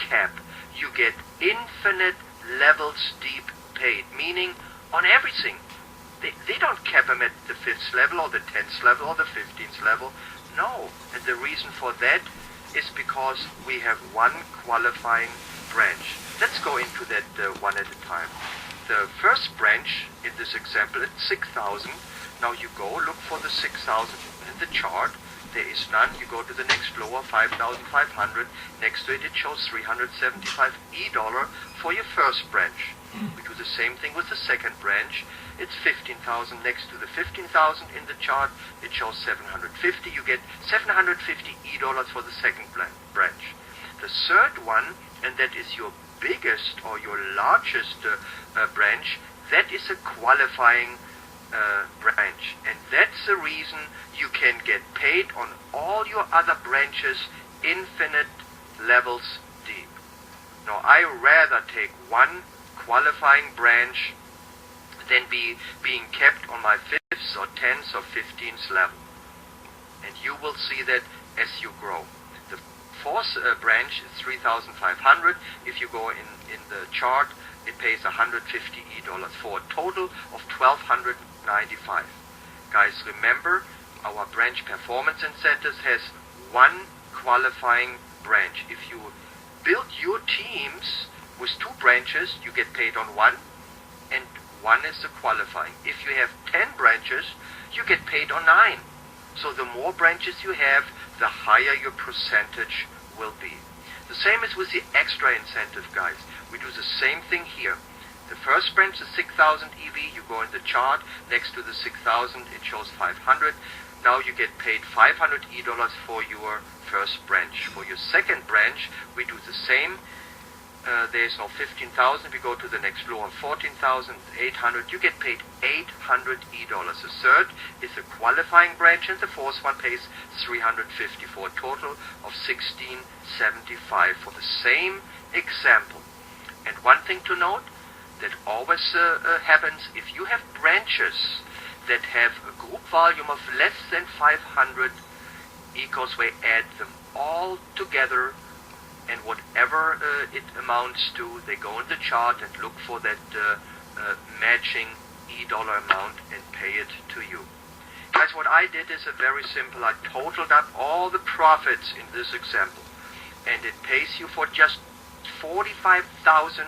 cap. You get infinite levels deep paid, meaning on everything. They don't cap them at the 5th level or the 10th level or the 15th level. No, and the reason for that is because we have one qualifying branch. Let's go into that one at a time. The first branch in this example is 6,000. Now you go look for the 6,000 in the chart. There is none. You go to the next lower, 5,500. Next to it, it shows $375 for your first branch. We do the same thing with the second branch. It's 15,000. Next to the 15,000 in the chart, it shows 750. You get $750 for the second branch. The third one, and that is your biggest or your largest branch, that is a qualifying branch, and that's the reason you can get paid on all your other branches infinite levels deep. Now I rather take one qualifying branch than being kept on my 5th or 10th or 15th level, and you will see that as you grow. The fourth branch is 3,500. If you go in the chart, it pays $150 for a total of $1,295. Guys, remember, our branch performance incentives has one qualifying branch. If you build your teams with 2 branches, you get paid on one, and one is the qualifying. If you have 10 branches, you get paid on 9. So the more branches you have, the higher your percentage will be. The same is with the extra incentive, guys. We do the same thing here. The first branch is 6,000 EV. You go in the chart. Next to the 6,000, it shows 500. Now you get paid $500 for your first branch. For your second branch, we do the same. There is no 15,000. We go to the next lower, 14,800. You get paid $800. The third is a qualifying branch, and the fourth one pays $350 for a total of $1,675 for the same example. And one thing to note that always happens, if you have branches that have a group volume of less than 500, eCosway adds them all together, and whatever it amounts to, they go in the chart and look for that matching $E amount and pay it to you. Guys, what I did is very simple. I totaled up all the profits in this example, and it pays you for just 45,000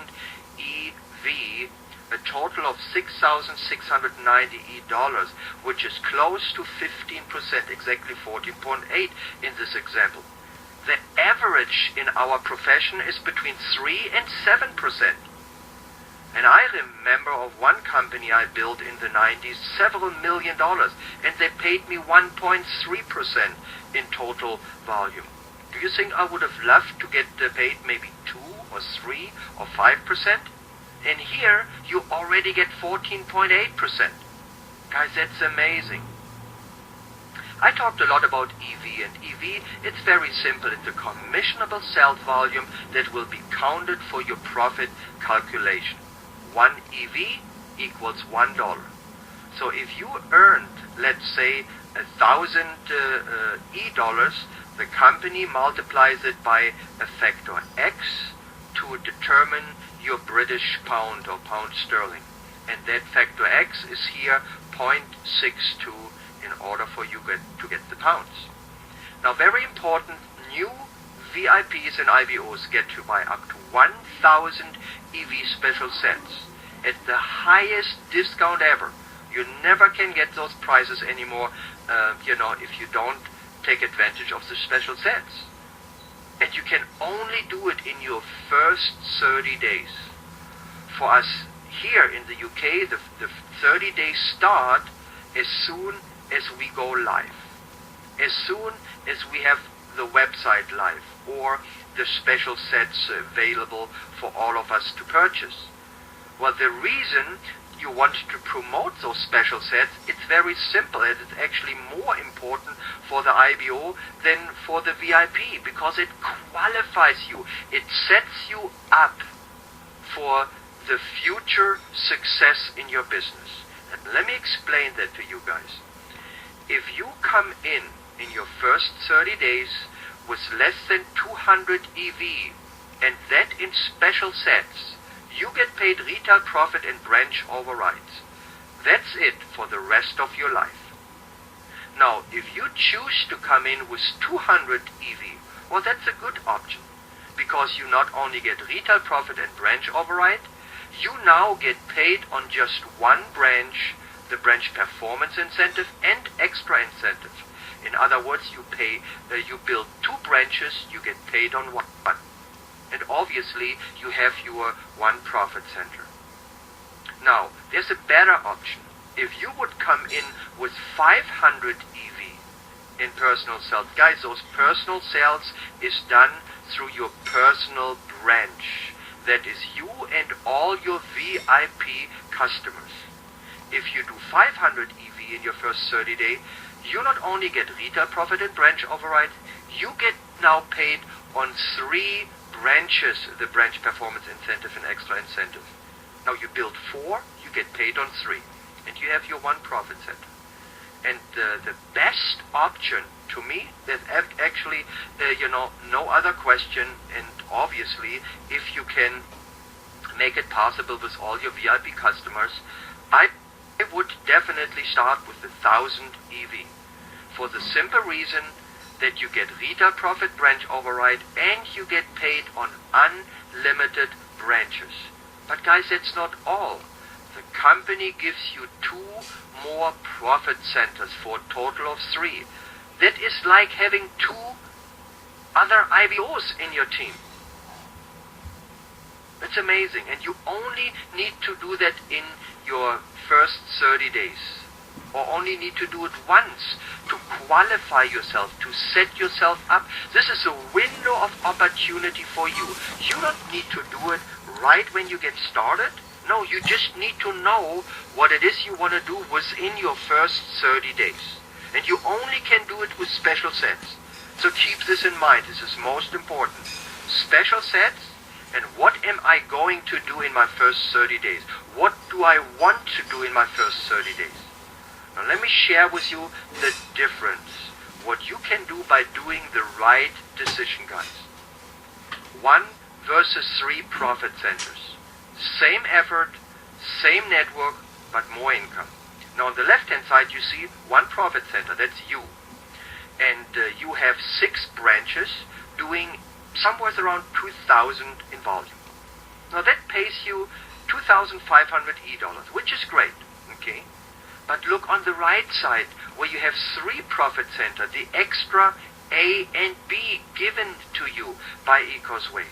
EV, a total of $6,690, which is close to 15%, exactly 14.8 in this example. The average in our profession is between 3 and 7%. And I remember of one company I built in the 90s, several $1 million, and they paid me 1.3% in total volume. Do you think I would have loved to get paid maybe 2 or 3 or 5%? And here you already get 14.8%. Guys, that's amazing. I talked a lot about EV, and EV, it's very simple. It's a commissionable sales volume that will be counted for your profit calculation. 1 EV equals $1. So if you earned, let's say, 1,000 E-dollars, the company multiplies it by a factor X to determine your British pound or pound sterling. And that factor X is here 0.62 in order for you to get the pounds. Now, very important, new VIPs and IBOs get to buy up to 1,000 EV special sets at the highest discount ever. You never can get those prices anymore, if you don't take advantage of the special sets. And you can only do it in your first 30 days. For us here in the UK, the 30 days start as soon as we go live. As soon as we have the website live or the special sets available for all of us to purchase. Well, the reason you want to promote those special sets, it's very simple, and it's actually more important for the IBO than for the VIP, because it qualifies you. It sets you up for the future success in your business. And let me explain that to you guys. If you come in your first 30 days with less than 200 EV, and that in special sets, you get paid retail profit and branch overrides. That's it for the rest of your life. Now, if you choose to come in with 200 EV, well, that's a good option, because you not only get retail profit and branch override, you now get paid on just one branch, the branch performance incentive and extra incentive. In other words, you build 2 branches, you get paid on one. And obviously, you have your one profit center. Now, there's a better option. If you would come in with 500 EV in personal sales, guys, those personal sales is done through your personal branch. That is you and all your VIP customers. If you do 500 EV in your first 30 days, you not only get retail profit and branch override, you get now paid on 3 branches, the branch performance incentive and extra incentive. Now you build 4, you get paid on 3, and you have your one profit center. And the best option to me, there's actually, no other question, and obviously, if you can make it possible with all your VIP customers, I would definitely start with 1,000 EV, for the simple reason that you get retail profit branch override and you get paid on unlimited branches. But guys, that's not all. The company gives you 2 more profit centers for a total of 3. That is like having 2 other IBOs in your team. That's amazing, and you only need to do that in your first 30 days, or only need to do it once to qualify yourself, to set yourself up. This is a window of opportunity for you. You don't need to do it right when you get started. No, you just need to know what it is you want to do within your first 30 days. And you only can do it with special sets. So keep this in mind. This is most important. Special sets, and what am I going to do in my first 30 days? What do I want to do in my first 30 days? Now let me share with you the difference. What you can do by doing the right decision, guys. 1 versus 3 profit centers. Same effort, same network, but more income. Now on the left-hand side you see 1 profit center, that's you. And you have 6 branches doing somewhere around 2,000 in volume. Now that pays you 2,500 dollars, which is great, okay? But look on the right side where you have 3 profit center, the extra A and B given to you by eCosway.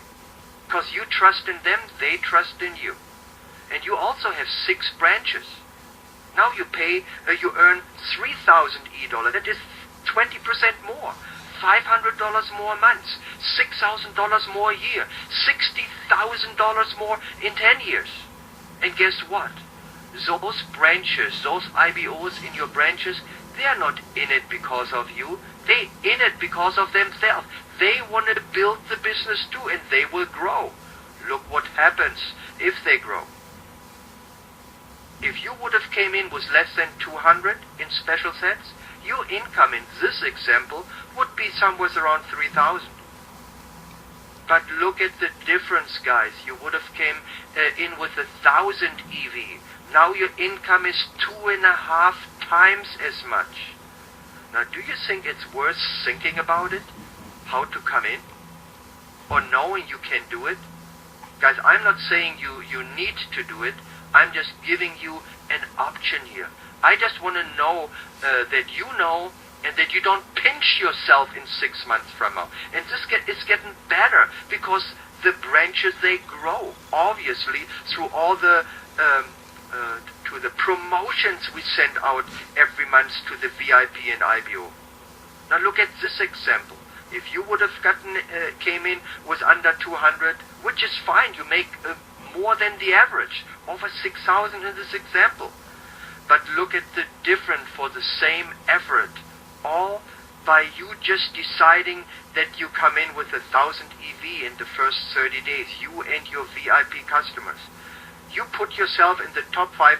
Because you trust in them, they trust in you. And you also have 6 branches. Now you earn 3,000 dollars. That is 20% more. $500 more a month, $6,000 more a year, $60,000 more in 10 years. And guess what? Those branches, those IBOs in your branches, they are not in it because of you. They're in it because of themselves. They want to build the business too, and they will grow. Look what happens if they grow. If you would have came in with less than 200 in special sets, your income in this example would be somewhere around 3,000. But look at the difference, guys. You would have came in with 1,000 EV. Now your income is 2.5 times as much. Now, do you think it's worth thinking about it? How to come in? Or knowing you can do it? Guys, I'm not saying you need to do it. I'm just giving you an option here. I just want to know that you know, and that you don't pinch yourself in 6 months from now. And it's getting better because the branches, they grow, obviously, through all the to the promotions we send out every month to the VIP and IBO. Now look at this example. If you would have came in with under 200, which is fine, you make more than the average, over 6,000 in this example. But look at the difference for the same effort, all by you just deciding that you come in with 1,000 EV in the first 30 days, you and your VIP customers. You put yourself in the top 5%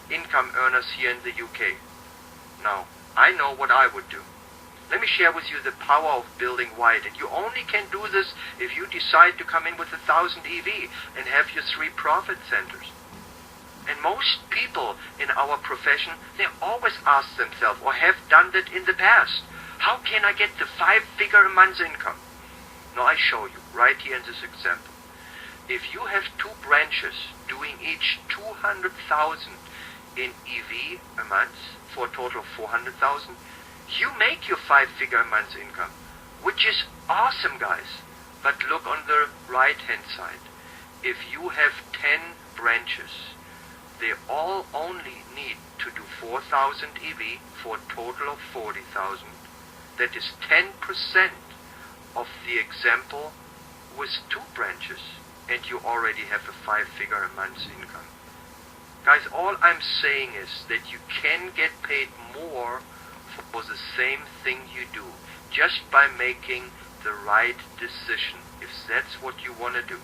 income earners here in the UK. Now, I know what I would do. Let me share with you the power of building wide. And you only can do this if you decide to come in with 1,000 EV and have your 3 profit centers. And most people in our profession, they always ask themselves, or have done that in the past, how can I get the 5-figure a month income? Now I show you, right here in this example. If you have 2 branches doing each 200,000 in EV a month for a total of 400,000, you make your 5-figure a month income, which is awesome, guys. But look on the right-hand side. If you have 10 branches, they all only need to do 4,000 EV for a total of 40,000. That is 10% of the example with 2 branches, and you already have a 5-figure a month income. Guys, all I'm saying is that you can get paid more for the same thing you do, just by making the right decision, if that's what you want to do.